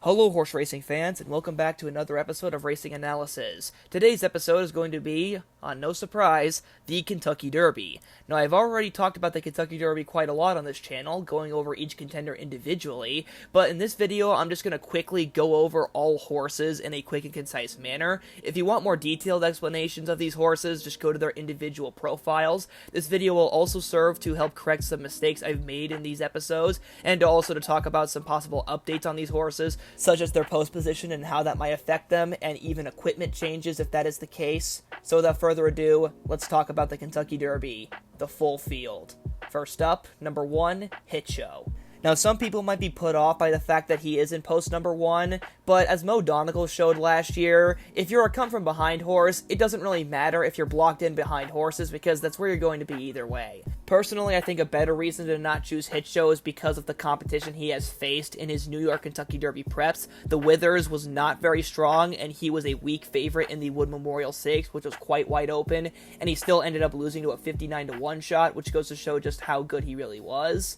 Hello horse racing fans, and welcome back to another episode of Racing Analysis. Today's episode is going to be, on no surprise, the Kentucky Derby. Now, I've already talked about the Kentucky Derby quite a lot on this channel, going over each contender individually, but in this video, I'm just going to quickly go over all horses in a quick and concise manner. If you want more detailed explanations of these horses, just go to their individual profiles. This video will also serve to help correct some mistakes I've made in these episodes, and also to talk about some possible updates on these horses, such as their post position and how that might affect them, and even equipment changes if that is the case. So without further ado, let's talk about the Kentucky Derby, the full field. First up, number 1, Hit Show. Now, some people might be put off by the fact that he is in post number 1, but as Mo Donegal showed last year, if you're a come-from-behind horse, it doesn't really matter if you're blocked in behind horses, because that's where you're going to be either way. Personally, I think a better reason to not choose Hit Show is because of the competition he has faced in his New York Kentucky Derby preps. The Withers was not very strong, and he was a weak favorite in the Wood Memorial Stakes, which was quite wide open, and he still ended up losing to a 59-1 shot, which goes to show just how good he really was.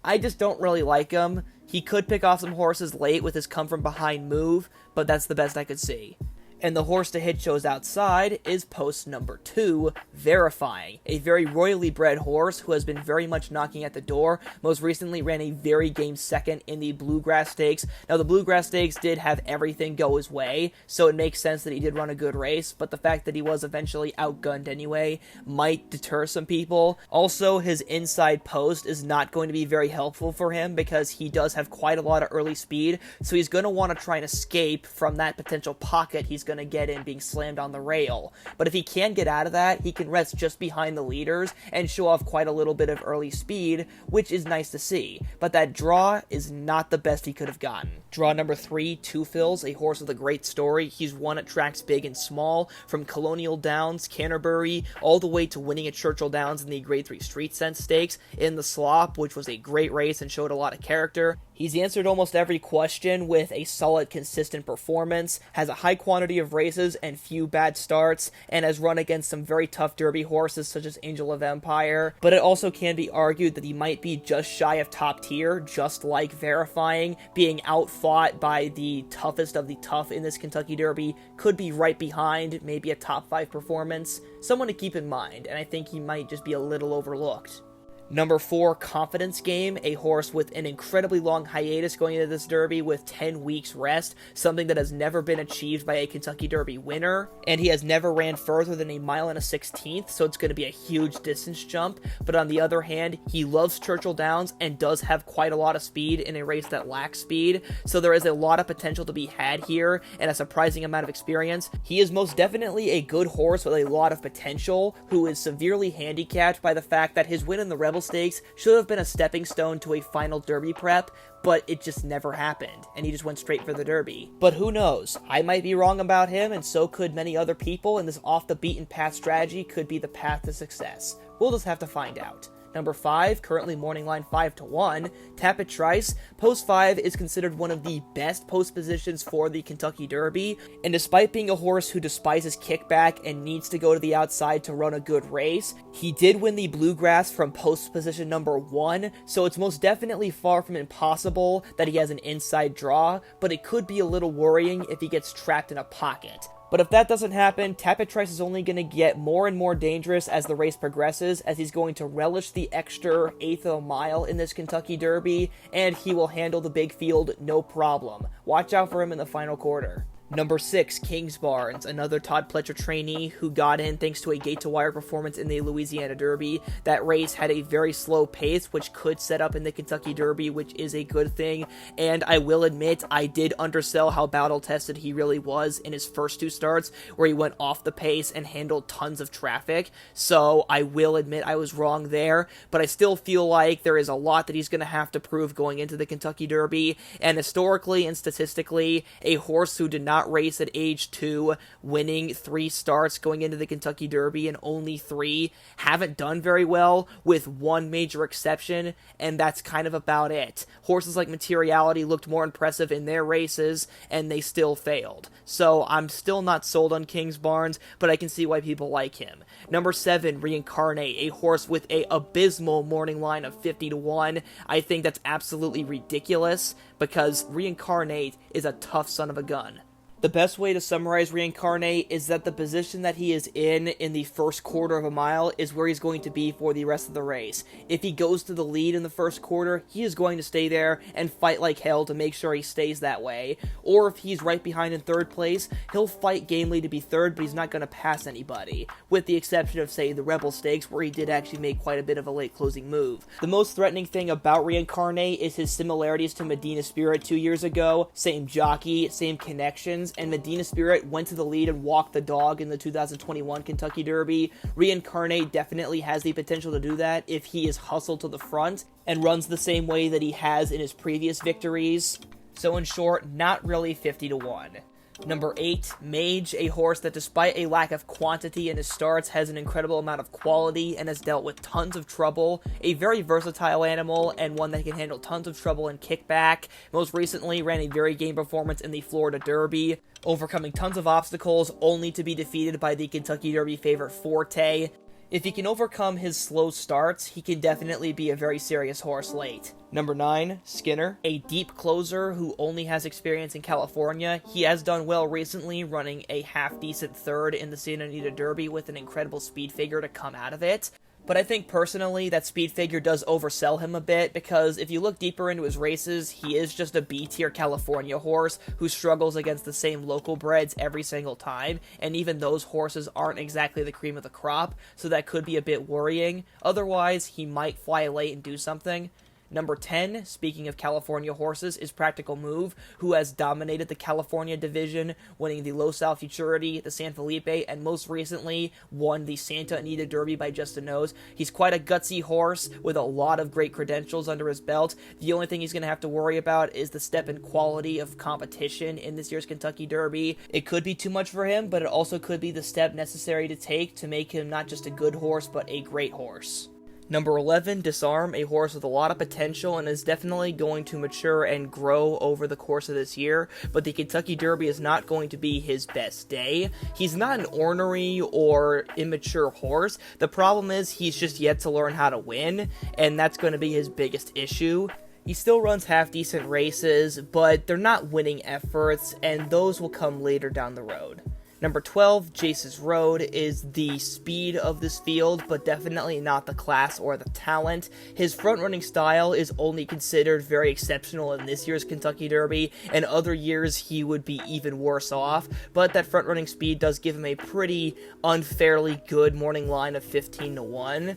I just don't really like him. He could pick off some horses late with his come-from-behind move, but that's the best I could see. And the horse to Hit Show's outside is post number 2, Verifying, a very royally bred horse who has been very much knocking at the door. Most recently ran a very game second in the Bluegrass Stakes. Now, the Bluegrass Stakes did have everything go his way, so it makes sense that he did run a good race, but the fact that he was eventually outgunned anyway might deter some people. Also, his inside post is not going to be very helpful for him because he does have quite a lot of early speed, so he's going to want to try and escape from that potential pocket he's going to get in being slammed on the rail. But if he can get out of that, he can rest just behind the leaders and show off quite a little bit of early speed, which is nice to see. But that draw is not the best he could have gotten. Draw number 3, Two Fills, a horse with a great story. He's won at tracks big and small, from Colonial Downs, Canterbury, all the way to winning at Churchill Downs in the Grade 3 Street Sense Stakes in the Slop, which was a great race and showed a lot of character. He's answered almost every question with a solid, consistent performance, has a high quantity of races and few bad starts, and has run against some very tough Derby horses such as Angel of Empire. But it also can be argued that he might be just shy of top tier, just like Verifying. Being outfought by the toughest of the tough in this Kentucky Derby could be right behind maybe a top 5 performance. Someone to keep in mind, and I think he might just be a little overlooked. Number 4, Confidence Game, a horse with an incredibly long hiatus going into this Derby with 10 weeks rest, something that has never been achieved by a Kentucky Derby winner, and he has never ran further than a 1.1 miles, so it's going to be a huge distance jump. But on the other hand, he loves Churchill Downs and does have quite a lot of speed in a race that lacks speed, so there is a lot of potential to be had here and a surprising amount of experience. He is most definitely a good horse with a lot of potential, who is severely handicapped by the fact that his win in the Rebel Stakes should have been a stepping stone to a final Derby prep, but it just never happened, and he just went straight for the Derby. But who knows? I might be wrong about him, and so could many other people, and this off-the-beaten-path strategy could be the path to success. We'll just have to find out. Number 5, currently morning line 5-1, Tapit Trice. Post 5 is considered one of the best post positions for the Kentucky Derby, and despite being a horse who despises kickback and needs to go to the outside to run a good race, he did win the Bluegrass from post position number 1, so it's most definitely far from impossible that he has an inside draw, but it could be a little worrying if he gets trapped in a pocket. But if that doesn't happen, Tapit Trice is only going to get more and more dangerous as the race progresses, as he's going to relish the extra eighth of a mile in this Kentucky Derby, and he will handle the big field no problem. Watch out for him in the final quarter. Number 6, Kingsbarns, another Todd Pletcher trainee who got in thanks to a gate-to-wire performance in the Louisiana Derby. That race had a very slow pace, which could set up in the Kentucky Derby, which is a good thing. And I will admit, I did undersell how battle-tested he really was in his first 2 starts, where he went off the pace and handled tons of traffic. So I will admit I was wrong there, but I still feel like there is a lot that he's going to have to prove going into the Kentucky Derby. And historically and statistically, a horse who did not not race at age 2, winning 3 starts going into the Kentucky Derby and only 3, haven't done very well with one major exception, and that's kind of about it. Horses like Materiality looked more impressive in their races, and they still failed. So I'm still not sold on Kingsbarns, but I can see why people like him. Number 7, Reincarnate, a horse with a abysmal morning line of 50-1. I think that's absolutely ridiculous, because Reincarnate is a tough son of a gun. The best way to summarize Reincarnate is that the position that he is in the first quarter of a mile is where he's going to be for the rest of the race. If he goes to the lead in the first quarter, he is going to stay there and fight like hell to make sure he stays that way. Or if he's right behind in third place, he'll fight gamely to be third, but he's not going to pass anybody, with the exception of, say, the Rebel Stakes, where he did actually make quite a bit of a late closing move. The most threatening thing about Reincarnate is his similarities to Medina Spirit 2 years ago. Same jockey, same connections, and Medina Spirit went to the lead and walked the dog in the 2021 Kentucky Derby. Reincarnate definitely has the potential to do that if he is hustled to the front and runs the same way that he has in his previous victories. So in short, not really 50-1. Number 8, Mage, a horse that despite a lack of quantity in his starts has an incredible amount of quality and has dealt with tons of trouble. A very versatile animal and one that can handle tons of trouble and kickback. Most recently ran a very game performance in the Florida Derby, overcoming tons of obstacles only to be defeated by the Kentucky Derby favorite Forte. If he can overcome his slow starts, he can definitely be a very serious horse late. Number 9, Skinner, a deep closer who only has experience in California. He has done well recently, running a half-decent third in the Santa Anita Derby with an incredible speed figure to come out of it. But I think personally that speed figure does oversell him a bit, because if you look deeper into his races, he is just a B-tier California horse who struggles against the same local breds every single time, and even those horses aren't exactly the cream of the crop, so that could be a bit worrying. Otherwise, he might fly late and do something. Number 10, speaking of California horses, is Practical Move, who has dominated the California division, winning the Los Al Futurity, the San Felipe, and most recently won the Santa Anita Derby by just a nose. He's quite a gutsy horse with a lot of great credentials under his belt. The only thing he's going to have to worry about is the step in quality of competition in this year's Kentucky Derby. It could be too much for him, but it also could be the step necessary to take to make him not just a good horse, but a great horse. Number 11, Disarm, a horse with a lot of potential and is definitely going to mature and grow over the course of this year, but the Kentucky Derby is not going to be his best day. He's not an ornery or immature horse. The problem is he's just yet to learn how to win, and that's going to be his biggest issue. He still runs half-decent races, but they're not winning efforts, and those will come later down the road. Number 12, Jace's Road, is the speed of this field, but definitely not the class or the talent. His front-running style is only considered very exceptional in this year's Kentucky Derby, and other years he would be even worse off, but that front-running speed does give him a pretty unfairly good morning line of 15-1.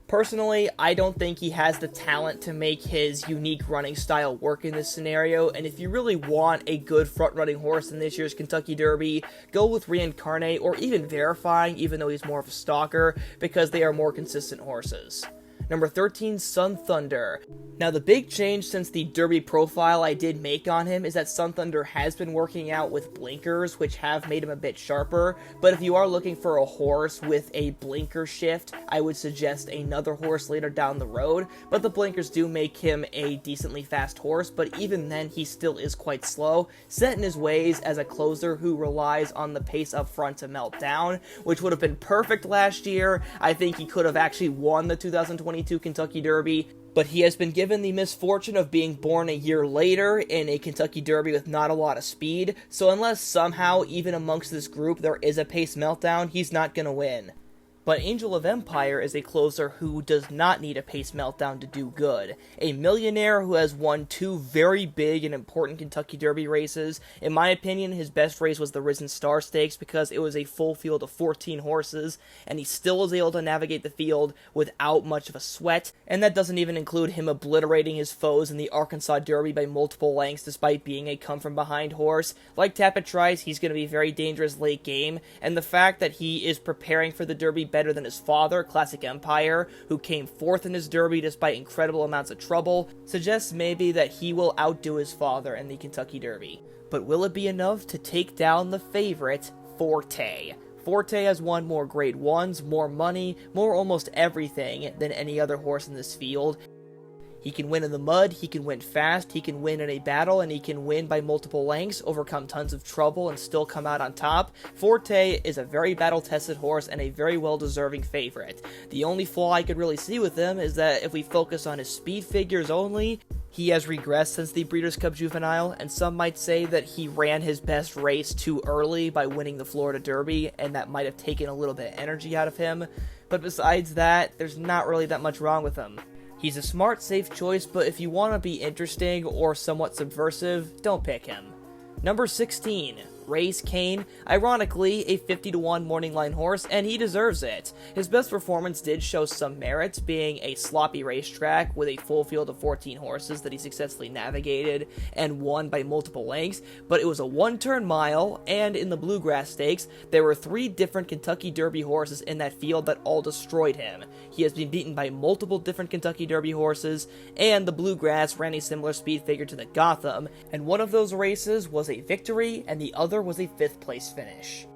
Personally, I don't think he has the talent to make his unique running style work in this scenario, and if you really want a good front-running horse in this year's Kentucky Derby, go with Reincarnate or even Verifying, even though he's more of a stalker, because they are more consistent horses. Number 13, Sun Thunder. Now, the big change since the Derby profile I did make on him is that Sun Thunder has been working out with blinkers, which have made him a bit sharper, but if you are looking for a horse with a blinker shift, I would suggest another horse later down the road, but the blinkers do make him a decently fast horse, but even then, he still is quite slow, set in his ways as a closer who relies on the pace up front to melt down, which would have been perfect last year. I think he could have actually won the 2022 Kentucky Derby, but he has been given the misfortune of being born a year later in a Kentucky Derby with not a lot of speed, so unless somehow, even amongst this group, there is a pace meltdown, he's not gonna win. But Angel of Empire is a closer who does not need a pace meltdown to do good. A millionaire who has won 2 very big and important Kentucky Derby races. In my opinion, his best race was the Risen Star Stakes because it was a full field of 14 horses, and he still was able to navigate the field without much of a sweat, and that doesn't even include him obliterating his foes in the Arkansas Derby by multiple lengths despite being a come-from-behind horse. Like Tapit Trice, he's going to be very dangerous late game, and the fact that he is preparing for the Derby better than his father, Classic Empire, who came fourth in his Derby despite incredible amounts of trouble, suggests maybe that he will outdo his father in the Kentucky Derby. But will it be enough to take down the favorite, Forte? Forte has won more Grade 1s, more money, more almost everything than any other horse in this field. He can win in the mud, he can win fast, he can win in a battle, and he can win by multiple lengths, overcome tons of trouble, and still come out on top. Forte is a very battle-tested horse and a very well-deserving favorite. The only flaw I could really see with him is that if we focus on his speed figures only, he has regressed since the Breeders' Cup Juvenile, and some might say that he ran his best race too early by winning the Florida Derby, and that might have taken a little bit of energy out of him. But besides that, there's not really that much wrong with him. He's a smart, safe choice, but if you want to be interesting or somewhat subversive, don't pick him. Number 16, Cain. Ironically, a 50-1 morning line horse, and he deserves it. His best performance did show some merit, being a sloppy racetrack with a full field of 14 horses that he successfully navigated and won by multiple lengths, but it was a one-turn mile, and in the Bluegrass Stakes, there were 3 different Kentucky Derby horses in that field that all destroyed him. He has been beaten by multiple different Kentucky Derby horses, and the Bluegrass ran a similar speed figure to the Gotham, and one of those races was a victory, and the other was a 5th place finish.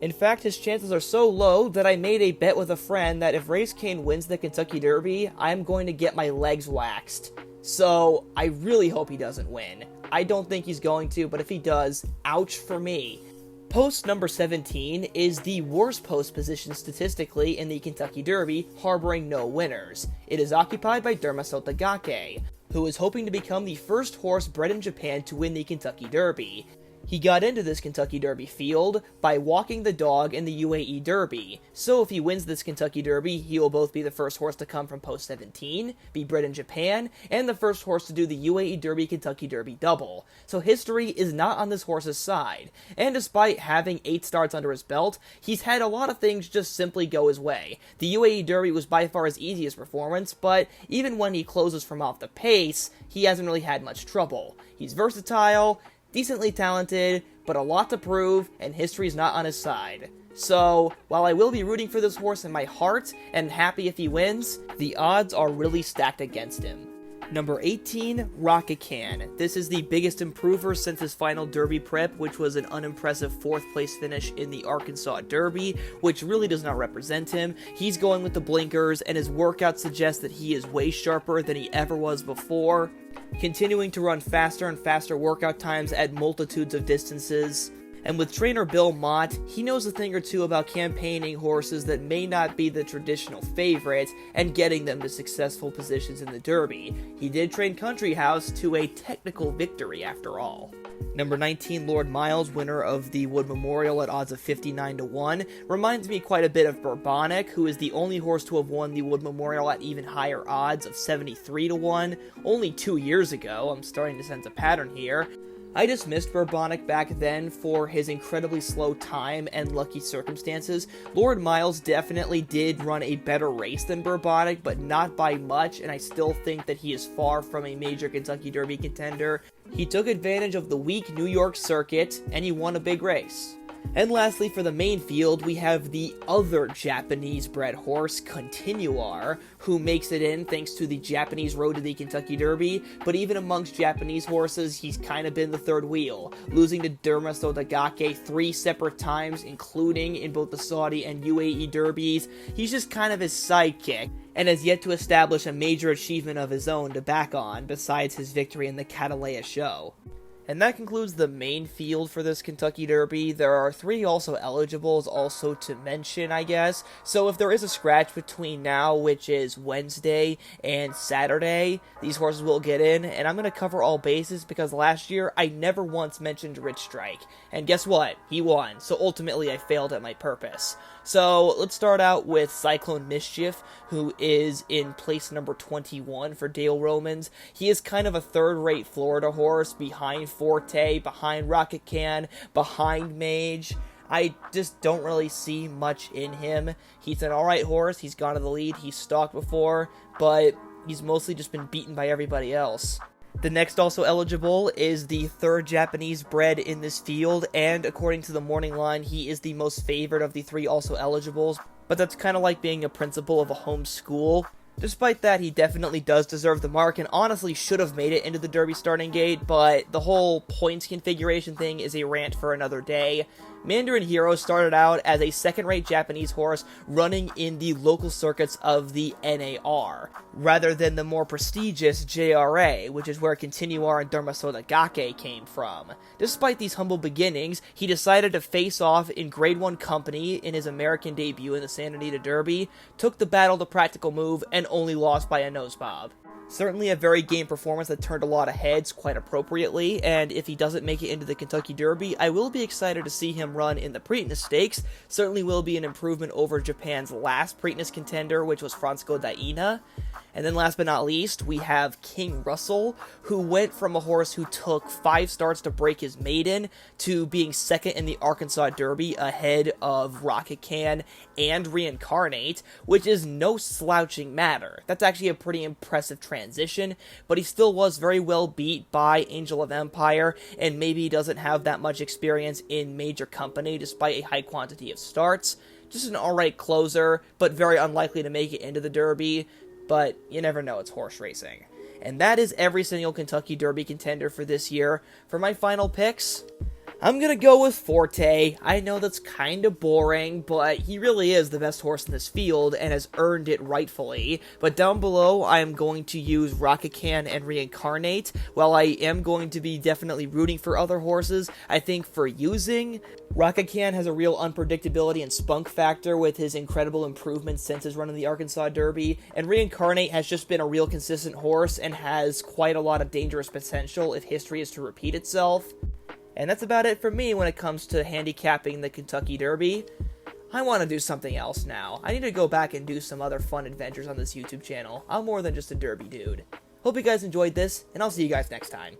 In fact, his chances are so low that I made a bet with a friend that if Cain wins the Kentucky Derby, I'm going to get my legs waxed. So, I really hope he doesn't win. I don't think he's going to, but if he does, ouch for me. Post number 17 is the worst post position statistically in the Kentucky Derby, harboring no winners. It is occupied by Derma Sotogake, who is hoping to become the first horse bred in Japan to win the Kentucky Derby. He got into this Kentucky Derby field by walking the dog in the UAE Derby, so if he wins this Kentucky Derby, he will both be the first horse to come from post 17, be bred in Japan, and the first horse to do the UAE Derby Kentucky Derby double. So history is not on this horse's side, and despite having 8 starts under his belt, he's had a lot of things just simply go his way. The UAE Derby was by far his easiest performance, but even when he closes from off the pace, he hasn't really had much trouble. He's versatile, decently talented, but a lot to prove, and history's not on his side. So, while I will be rooting for this horse in my heart, and happy if he wins, the odds are really stacked against him. Number 18, Cain. This is the biggest improver since his final Derby prep, which was an unimpressive 4th place finish in the Arkansas Derby, which really does not represent him. He's going with the blinkers, and his workouts suggest that he is way sharper than he ever was before, continuing to run faster and faster workout times at multitudes of distances. And with trainer Bill Mott, he knows a thing or two about campaigning horses that may not be the traditional favorite and getting them to successful positions in the Derby. He did train Country House to a technical victory after all. Number 19, Lord Miles, winner of the Wood Memorial at odds of 59-1, reminds me quite a bit of Bourbonic, who is the only horse to have won the Wood Memorial at even higher odds of 73-1 only 2 years ago. I'm starting to sense a pattern here. I dismissed Bourbonic back then for his incredibly slow time and lucky circumstances. Lord Miles definitely did run a better race than Bourbonic, but not by much, and I still think that he is far from a major Kentucky Derby contender. He took advantage of the weak New York circuit, and he won a big race. And lastly, for the main field, we have the other Japanese-bred horse, Continuar, who makes it in thanks to the Japanese road to the Kentucky Derby, but even amongst Japanese horses, he's kind of been the third wheel, losing to Derma Sotogake 3 separate times, including in both the Saudi and UAE Derbies. He's just kind of his sidekick, and has yet to establish a major achievement of his own to back on, besides his victory in the Catalea show. And that concludes the main field for this Kentucky Derby. There are 3 also eligibles also to mention, I guess. So if there is a scratch between now, which is Wednesday and Saturday, these horses will get in. And I'm going to cover all bases because last year I never once mentioned Rich Strike. And guess what? He won. So ultimately I failed at my purpose. So let's start out with Cyclone Mischief, who is in place number 21 for Dale Romans. He is kind of a third-rate Florida horse behind Forte, behind Cain, behind Mage. I just don't really see much in him. He's an alright horse, he's gone to the lead, he's stalked before, but he's mostly just been beaten by everybody else. The next also eligible is the 3rd Japanese bred in this field, and according to the morning line, he is the most favored of the 3 also eligibles. but that's kind of like being a principal of a home school. Despite that, he definitely does deserve the mark, and honestly should have made it into the Derby starting gate, but the whole points configuration thing is a rant for another day. Mandarin Hero started out as a second-rate Japanese horse running in the local circuits of the NAR, rather than the more prestigious JRA, which is where Continuar and Derma Sotogake came from. Despite these humble beginnings, he decided to face off in Grade 1 company in his American debut in the Santa Anita Derby, took the battle to practical move, and only lost by a nose bob. Certainly a very game performance that turned a lot of heads quite appropriately, and if he doesn't make it into the Kentucky Derby, I will be excited to see him run in the Preakness Stakes. Certainly will be an improvement over Japan's last Preakness contender, which was Francisco Daina. And then last but not least, we have King Russell, who went from a horse who took 5 starts to break his maiden to being second in the Arkansas Derby ahead of Rocket Can and Reincarnate, which is no slouching matter. That's actually a pretty impressive transition, but he still was very well beat by Angel of Empire, and maybe he doesn't have that much experience in major company despite a high quantity of starts. Just an alright closer, but very unlikely to make it into the Derby. But you never know, it's horse racing. And that is every single Kentucky Derby contender for this year. For my final picks, I'm gonna go with Forte. I know that's kind of boring, but he really is the best horse in this field and has earned it rightfully. But down below, I am going to use Rocket Can and Reincarnate. While I am going to be definitely rooting for other horses, I think for using, Rocket Can has a real unpredictability and spunk factor with his incredible improvements since his run in the Arkansas Derby, and Reincarnate has just been a real consistent horse and has quite a lot of dangerous potential if history is to repeat itself. And that's about it for me when it comes to handicapping the Kentucky Derby. I want to do something else now. I need to go back and do some other fun adventures on this YouTube channel. I'm more than just a Derby dude. Hope you guys enjoyed this, and I'll see you guys next time.